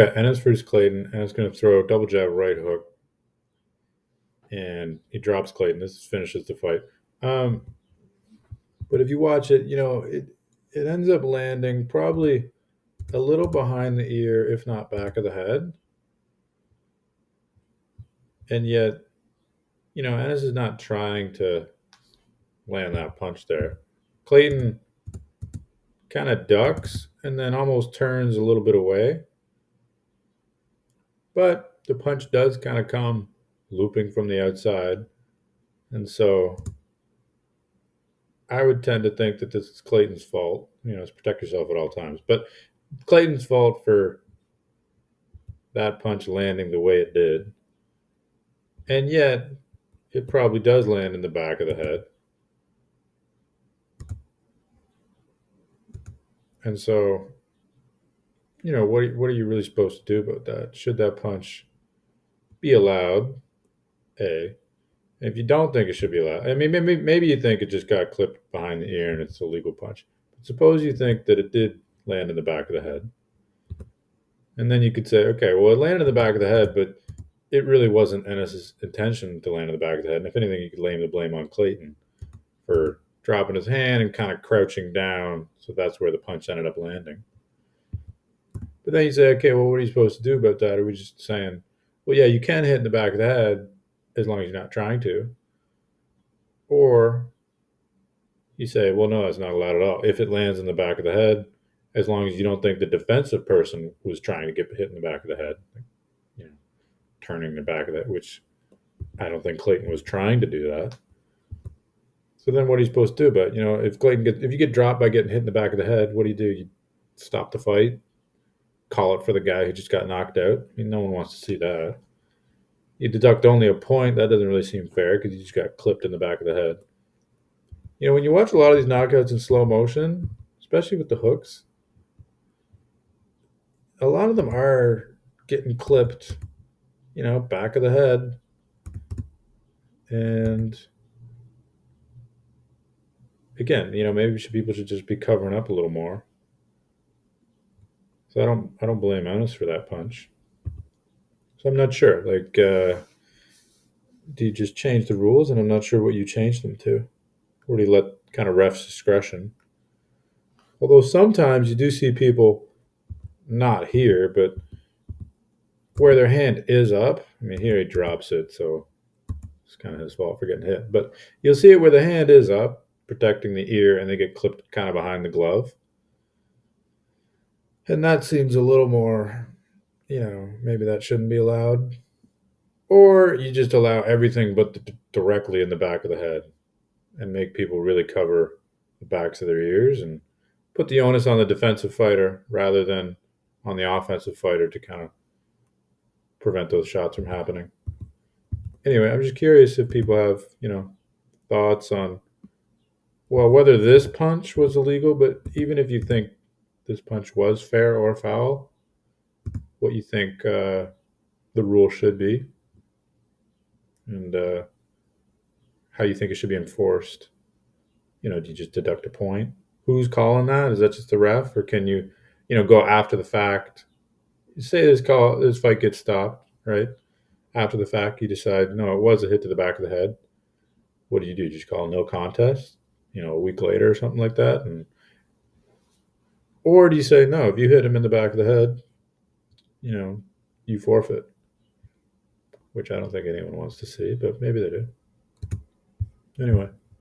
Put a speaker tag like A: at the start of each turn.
A: got Ennis versus Clayton. Ennis going to throw a double jab right hook, and he drops Clayton. This finishes the fight. Um, but if you watch it, it ends up landing probably a little behind the ear, if not back of the head. And yet, Ennis is not trying to land that punch there. Clayton kind of ducks and then almost turns a little bit away. But the punch does kind of come looping from the outside. And so I would tend to think that this is Clayton's fault. It's protect yourself at all times. But Clayton's fault for that punch landing the way it did. And yet, it probably does land in the back of the head. And so, what are you really supposed to do about that? Should that punch be allowed? A. If you don't think it should be allowed, I mean, maybe you think it just got clipped behind the ear and it's a legal punch. But suppose you think that it did land in the back of the head. And then you could say, okay, well, it landed in the back of the head, but it really wasn't Ennis's intention to land in the back of the head. And if anything, you could lay the blame on Clayton for dropping his hand and kind of crouching down. So that's where the punch ended up landing. But then you say, okay, well, what are you supposed to do about that? Are we just saying, well, yeah, you can hit in the back of the head as long as you're not trying to? Or you say, well, no, that's not allowed at all. If it lands in the back of the head, as long as you don't think the defensive person was trying to get hit in the back of the head, you know, turning the back of that, which I don't think Clayton was trying to do that. So then what are you supposed to do about it? If you get dropped by getting hit in the back of the head, what do? You stop the fight, call it for the guy who just got knocked out. I mean, no one wants to see that. You deduct only a point. That doesn't really seem fair because you just got clipped in the back of the head. When you watch a lot of these knockouts in slow motion, especially with the hooks, a lot of them are getting clipped, back of the head. And again, maybe people should just be covering up a little more. So I don't blame Ennis for that punch. So I'm not sure. Do you just change the rules? And I'm not sure what you change them to. Or do you let kind of refs discretion? Although sometimes you do see people not here, but where their hand is up. I mean, here he drops it, so it's kind of his fault for getting hit. But you'll see it where the hand is up, protecting the ear, and they get clipped kind of behind the glove. And that seems a little more, maybe that shouldn't be allowed. Or you just allow everything but directly in the back of the head and make people really cover the backs of their ears and put the onus on the defensive fighter rather than on the offensive fighter to kind of prevent those shots from happening. Anyway, I'm just curious if people have, thoughts on, well, whether this punch was illegal, but even if you think this punch was fair or foul, what you think the rule should be, and how you think it should be enforced. Do you just deduct a point? Who's calling that? Is that just the ref, or can you, go after the fact? Say this fight gets stopped, right? After the fact, you decide no, it was a hit to the back of the head. What do? You just call no contest? A week later or something like that, or do you say no? If you hit him in the back of the head, you forfeit. Which I don't think anyone wants to see, but maybe they do. Anyway,